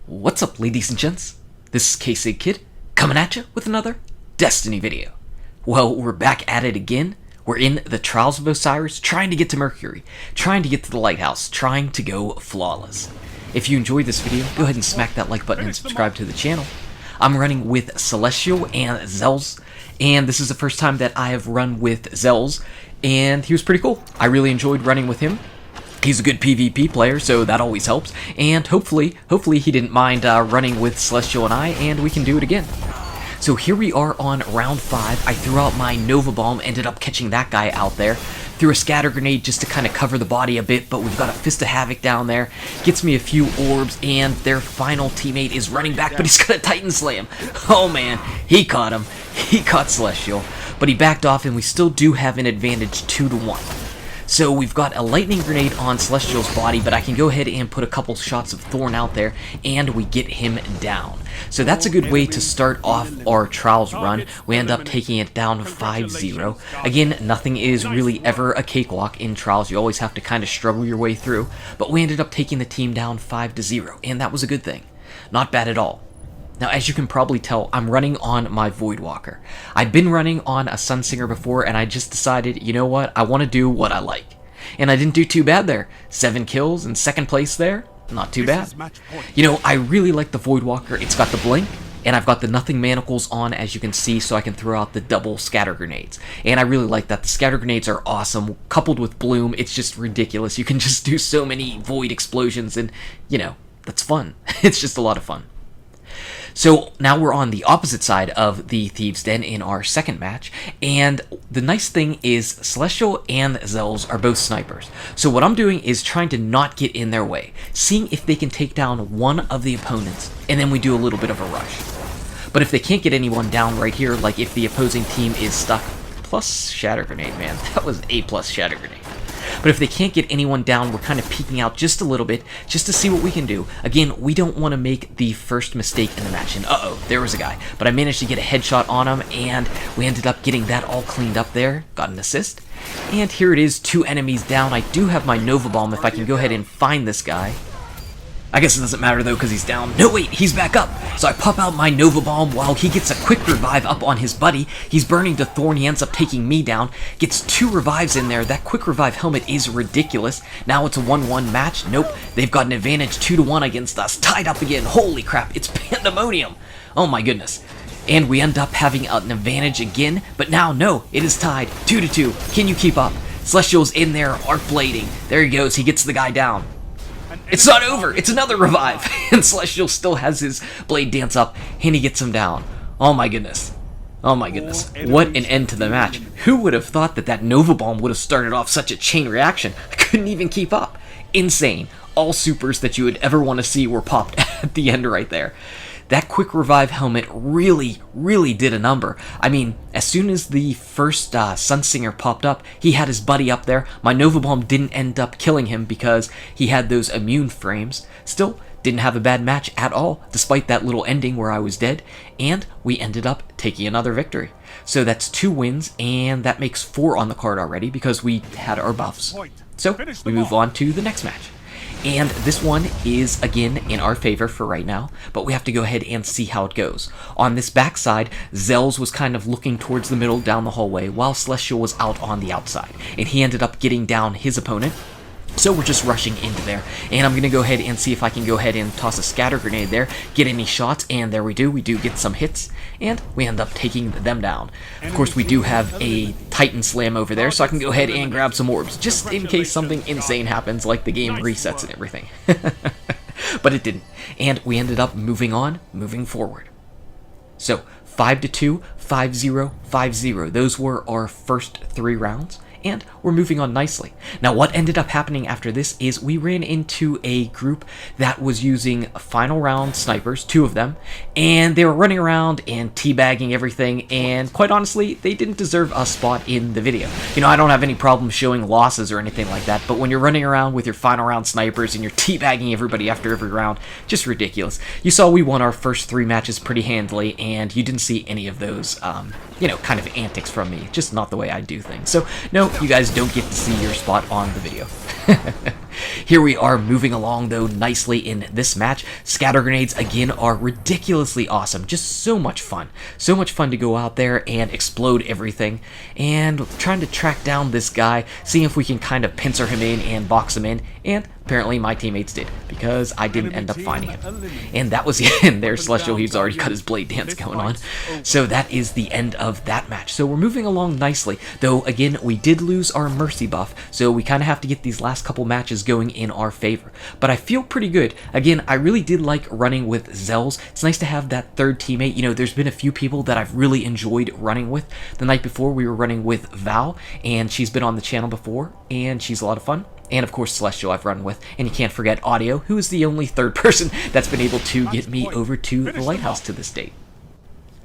What's up, ladies and gents? This is K-Sig Kid, coming at you with another Destiny video. Well, we're back at it again. We're in the Trials of Osiris, trying to get to Mercury, trying to get to the Lighthouse, trying to go flawless. If you enjoyed this video, go ahead and smack that like button and subscribe to the channel. I'm running with Celestial and Zells, and this is the first time that I have run with Zells, and he was pretty cool. I really enjoyed running with him. He's a good PvP player, so that always helps, and hopefully he didn't mind running with Celestial and I, and we can do it again. So here we are on round 5. I threw out my Nova Bomb, ended up catching that guy out there. Threw a scatter grenade just to kind of cover the body a bit, but we've got a Fist of Havoc down there. Gets me a few orbs, and their final teammate is running back, but he's got a Titan Slam. Oh man, he caught him. He caught Celestial, but he backed off, and we still do have an advantage 2-1. So we've got a lightning grenade on Celestial's body, but I can go ahead and put a couple shots of Thorn out there, and we get him down. So that's a good way to start off our Trials run. We end up taking it down 5-0. Again, nothing is really ever a cakewalk in Trials. You always have to kind of struggle your way through, but we ended up taking the team down 5-0, and that was a good thing. Not bad at all. Now, as you can probably tell, I'm running on my Voidwalker. I'd been running on a Sunsinger before, and I just decided, you know what, I want to do what I like. And I didn't do too bad there. 7 kills in second place there. Not too bad. You know, I really like the Voidwalker. It's got the blink, and I've got the nothing manacles on, as you can see, so I can throw out the double scatter grenades. And I really like that. The scatter grenades are awesome. Coupled with Bloom, it's just ridiculous. You can just do so many Void explosions, and, you know, that's fun. It's just a lot of fun. So now we're on the opposite side of the Thieves Den in our second match, and the nice thing is Celestial and Zells are both snipers. So what I'm doing is trying to not get in their way, seeing if they can take down one of the opponents, and then we do a little bit of a rush. But if they can't get anyone down right here, like if the opposing team is stuck, plus Shatter Grenade, man, that was A+ Shatter Grenade. But if they can't get anyone down, we're kind of peeking out just a little bit, just to see what we can do. Again, we don't want to make the first mistake in the match. And uh-oh, there was a guy. But I managed to get a headshot on him, and we ended up getting that all cleaned up there. Got an assist. And here it is, 2 enemies down. I do have my Nova Bomb if I can go ahead and find this guy. I guess it doesn't matter though, because he's down. No, wait, he's back up. So I pop out my Nova Bomb while he gets a quick revive up on his buddy. He's burning to Thorn. He ends up taking me down. Gets 2 revives in there. That quick revive helmet is ridiculous. Now it's a 1-1 match. Nope, they've got an advantage 2-1 against us. Tied up again. Holy crap, it's pandemonium. Oh my goodness. And we end up having an advantage again. But now, no, it is tied 2-2. Can you keep up? Celestial's in there, arc blading. There he goes. He gets the guy down. It's not over! It's another revive! And Celestial still has his blade dance up, and he gets him down. Oh my goodness. Oh my goodness. What an end to the match. Who would have thought that that Nova Bomb would have started off such a chain reaction? I couldn't even keep up. Insane. All supers that you would ever want to see were popped at the end right there. That quick revive helmet really did a number. I mean, as soon as the first Sunsinger popped up, he had his buddy up there. My Nova Bomb didn't end up killing him because he had those immune frames. Still, didn't have a bad match at all, despite that little ending where I was dead, and we ended up taking another victory. So that's 2 wins, and that makes 4 on the card already because we had our buffs. So we move on to the next match. And this one is, again, in our favor for right now, but we have to go ahead and see how it goes. On this backside, Zells was kind of looking towards the middle down the hallway, while Celestial was out on the outside, and he ended up getting down his opponent. So we're just rushing into there, and I'm going to go ahead and see if I can go ahead and toss a scatter grenade there, get any shots, and there we do get some hits, and we end up taking them down. Of course, we do have a Titan Slam over there, so I can go ahead and grab some orbs, just in case something insane happens, like the game resets and everything. But it didn't, and we ended up moving forward. So, 5-2, 5-0, 5-0, those were our first 3 rounds. And we're moving on nicely. Now, what ended up happening after this is we ran into a group that was using final round snipers, 2 of them, and they were running around and teabagging everything, and quite honestly, they didn't deserve a spot in the video. You know, I don't have any problem showing losses or anything like that, but when you're running around with your final round snipers and you're teabagging everybody after every round, just ridiculous. You saw we won our first 3 matches pretty handily, and you didn't see any of those, you know, kind of antics from me. Just not the way I do things. So, no, you guys don't get to see your spot on the video. Here we are moving along, though, nicely in this match. Scatter grenades, again, are ridiculously awesome. Just so much fun. So much fun to go out there and explode everything. And trying to track down this guy, seeing if we can kind of pincer him in and box him in. And apparently my teammates did, because I didn't end up finding him. And that was the end there. Celestial, he's already got his blade dance going on. So that is the end of that match. So we're moving along nicely, though again, we did lose our mercy buff, so we kind of have to get these last couple matches going in our favor. But I feel pretty good. Again, I really did like running with Zels. It's nice to have that third teammate. You know, there's been a few people that I've really enjoyed running with. The night before, we were running with Val, and she's been on the channel before, and she's a lot of fun. And of course Celestial I've run with, and you can't forget Audio, who is the only third person that's been able to get me over to the Lighthouse to this date.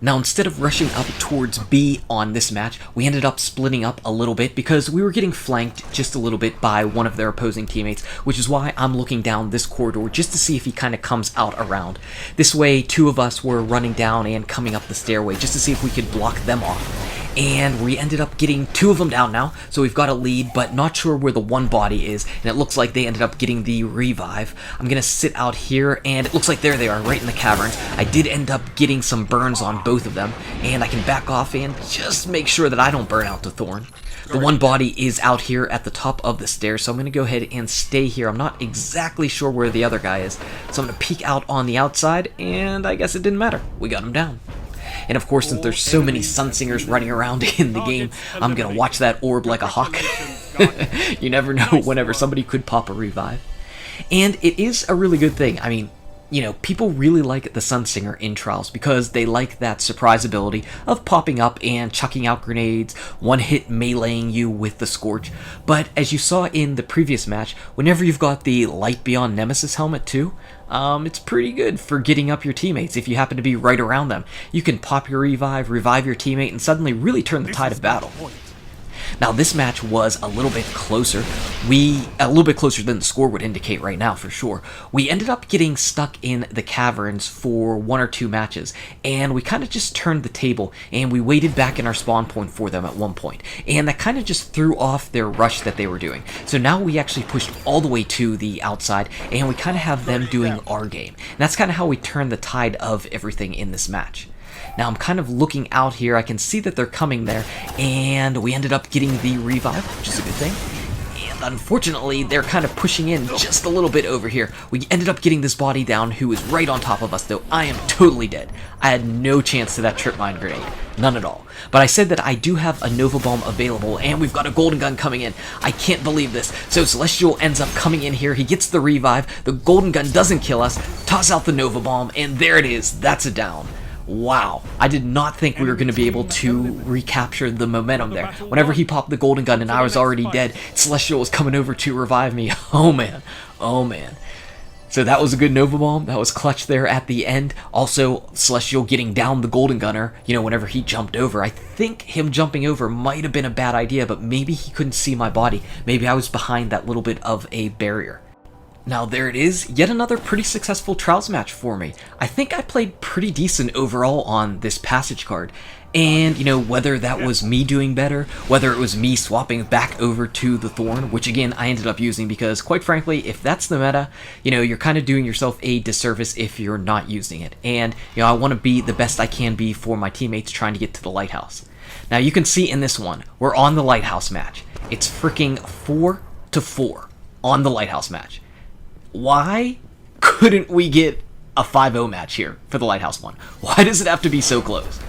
Now, instead of rushing up towards B on this match, we ended up splitting up a little bit because we were getting flanked just a little bit by one of their opposing teammates, which is why I'm looking down this corridor just to see if he kind of comes out around. This way, two of us were running down and coming up the stairway just to see if we could block them off. And we ended up getting two of them down now, so we've got a lead, but not sure where the one body is, and it looks like they ended up getting the revive. I'm gonna sit out here, and it looks like there they are, right in the caverns. I did end up getting some burns on both of them, and I can back off and just make sure that I don't burn out the thorn. The one body is out here at the top of the stairs, so I'm gonna go ahead and stay here. I'm not exactly sure where the other guy is, so I'm gonna peek out on the outside, and I guess it didn't matter. We got him down. And of course, since there's so many Sunsingers running around in the game, I'm gonna watch that orb like a hawk. You never know whenever somebody could pop a revive. And it is a really good thing. I mean, you know, people really like the Sunsinger in Trials because they like that surprise ability of popping up and chucking out grenades, one-hit meleeing you with the Scorch. But as you saw in the previous match, whenever you've got the Light Beyond Nemesis helmet too, it's pretty good for getting up your teammates if you happen to be right around them. You can pop your revive your teammate, and suddenly really turn the tide of battle. Now, this match was a little bit closer. A little bit closer than the score would indicate right now, for sure. We ended up getting stuck in the caverns for 1 or 2 matches, and we kind of just turned the table, and we waited back in our spawn point for them at one point, and that kind of just threw off their rush that they were doing. So now we actually pushed all the way to the outside, and we kind of have them doing our game. And that's kind of how we turned the tide of everything in this match. Now I'm kind of looking out here, I can see that they're coming there, and we ended up getting the revive, which is a good thing. And unfortunately, they're kind of pushing in just a little bit over here. We ended up getting this body down, who is right on top of us, though I am totally dead. I had no chance to that trip mine grenade. None at all. But I said that I do have a Nova Bomb available, and we've got a Golden Gun coming in. I can't believe this. So Celestial ends up coming in here, he gets the revive, the Golden Gun doesn't kill us, toss out the Nova Bomb, and there it is, that's a down. Wow, I did not think we were going to be able to recapture the momentum there. Whenever he popped the Golden Gun and I was already dead, Celestial was coming over to revive me. Oh man, oh man. So that was a good Nova Bomb, that was clutch there at the end. Also, Celestial getting down the Golden Gunner, you know, whenever he jumped over. I think him jumping over might have been a bad idea, but maybe he couldn't see my body. Maybe I was behind that little bit of a barrier. Now there it is, yet another pretty successful Trials match for me. I think I played pretty decent overall on this passage card. And, you know, whether that was me doing better, whether it was me swapping back over to the Thorn, which again I ended up using because, quite frankly, if that's the meta, you know, you're kind of doing yourself a disservice if you're not using it. And, you know, I want to be the best I can be for my teammates trying to get to the Lighthouse. Now you can see in this one, we're on the Lighthouse match. It's freaking 4-4 on the Lighthouse match. Why couldn't we get a 5-0 match here for the Lighthouse one? Why does it have to be so close?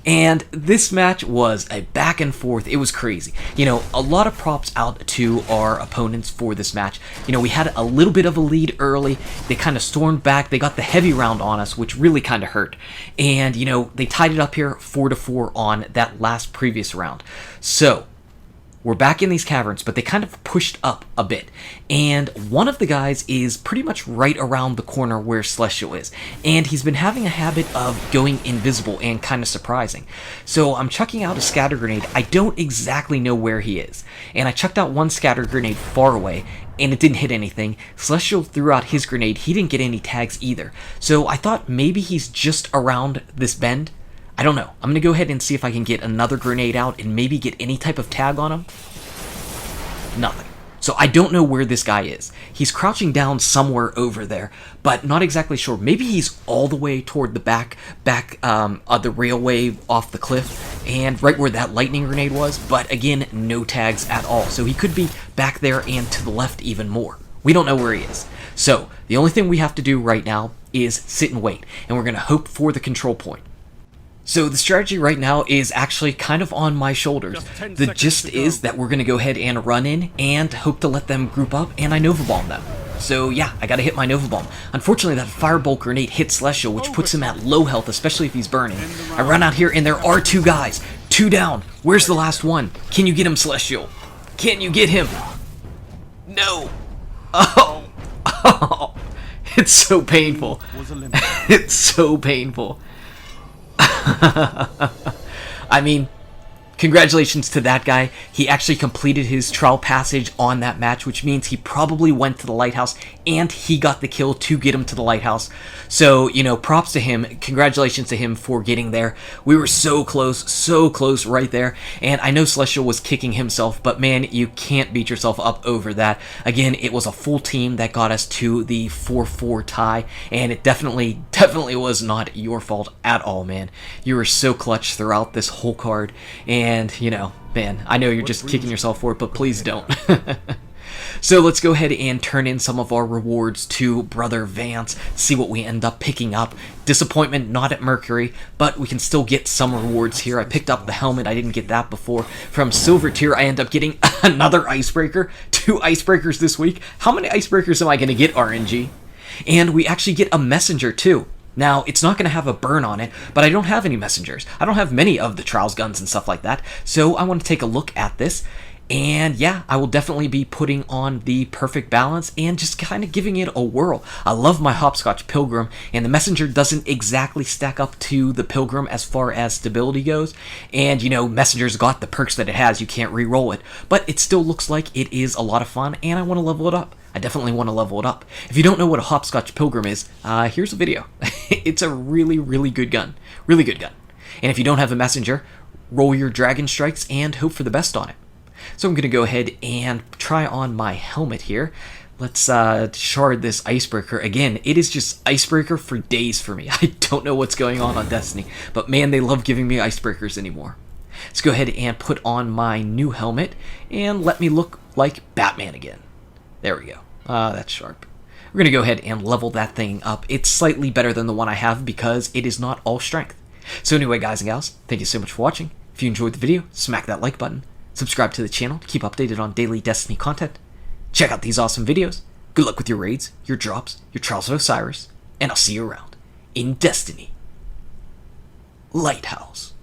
And this match was a back and forth. It was crazy. You know, a lot of props out to our opponents for this match. You know, we had a little bit of a lead early. They kind of stormed back. They got the heavy round on us, which really kind of hurt. And, you know, they tied it up here 4-4 on that last previous round. So we're back in these caverns, but they kind of pushed up a bit. And one of the guys is pretty much right around the corner where Celestial is. And he's been having a habit of going invisible and kind of surprising. So I'm chucking out a scatter grenade. I don't exactly know where he is. And I chucked out one scatter grenade far away, and it didn't hit anything. Celestial threw out his grenade. He didn't get any tags either. So I thought maybe he's just around this bend. I don't know. I'm going to go ahead and see if I can get another grenade out and maybe get any type of tag on him. Nothing. So I don't know where this guy is. He's crouching down somewhere over there, but not exactly sure. Maybe he's all the way toward the back of the railway off the cliff, and right where that lightning grenade was, but again, no tags at all. So he could be back there and to the left even more. We don't know where he is. So the only thing we have to do right now is sit and wait, and we're going to hope for the control point. So the strategy right now is actually kind of on my shoulders. The gist is that we're going to go ahead and run in and hope to let them group up, and I Nova Bomb them. So yeah, I gotta hit my Nova Bomb. Unfortunately, that Firebolt grenade hit Celestial, which puts him at low health, especially if he's burning. I run out here and there are 2 guys. 2 down. Where's the last one? Can you get him, Celestial? Can you get him? No. Oh. It's so painful. It's so painful. I mean, congratulations to that guy. He actually completed his trial passage on that match, which means he probably went to the Lighthouse and he got the kill to get him to the Lighthouse. So, you know, props to him. Congratulations to him for getting there. We were so close right there. And I know Celestial was kicking himself, but man, you can't beat yourself up over that. Again, it was a full team that got us to the 4-4 tie, and it definitely was not your fault at all, man. You were so clutch throughout this whole card, and, you know, man, I know you're just kicking yourself for it, but please don't. So let's go ahead and turn in some of our rewards to Brother Vance, see what we end up picking up. Disappointment, not at Mercury, but we can still get some rewards here. I picked up the helmet, I didn't get that before. From Silver Tier, I end up getting another Icebreaker. 2 Icebreakers this week. How many Icebreakers am I going to get, RNG? And we actually get a Messenger too. Now, it's not going to have a burn on it, but I don't have any messengers. I don't have many of the Trials guns and stuff like that, so I want to take a look at this. And yeah, I will definitely be putting on the perfect balance and just kind of giving it a whirl. I love my Hopscotch Pilgrim, and the Messenger doesn't exactly stack up to the Pilgrim as far as stability goes. And, you know, Messenger's got the perks that it has. You can't re-roll it. But it still looks like it is a lot of fun, and I want to level it up. I definitely want to level it up. If you don't know what a Hopscotch Pilgrim is, here's a video. It's a really good gun. Really good gun. And if you don't have a Messenger, roll your Dragon Strikes and hope for the best on it. So I'm going to go ahead and try on my helmet here. Let's shard this Icebreaker. Again, it is just Icebreaker for days for me. I don't know what's going on Destiny, but man, they love giving me Icebreakers anymore. Let's go ahead and put on my new helmet and let me look like Batman again. There we go. That's sharp. We're going to go ahead and level that thing up. It's slightly better than the one I have because it is not all strength. So anyway, guys and gals, thank you so much for watching. If you enjoyed the video, smack that like button. Subscribe to the channel to keep updated on daily Destiny content. Check out these awesome videos. Good luck with your raids, your drops, your Trials of Osiris, and I'll see you around in Destiny. Lighthouse.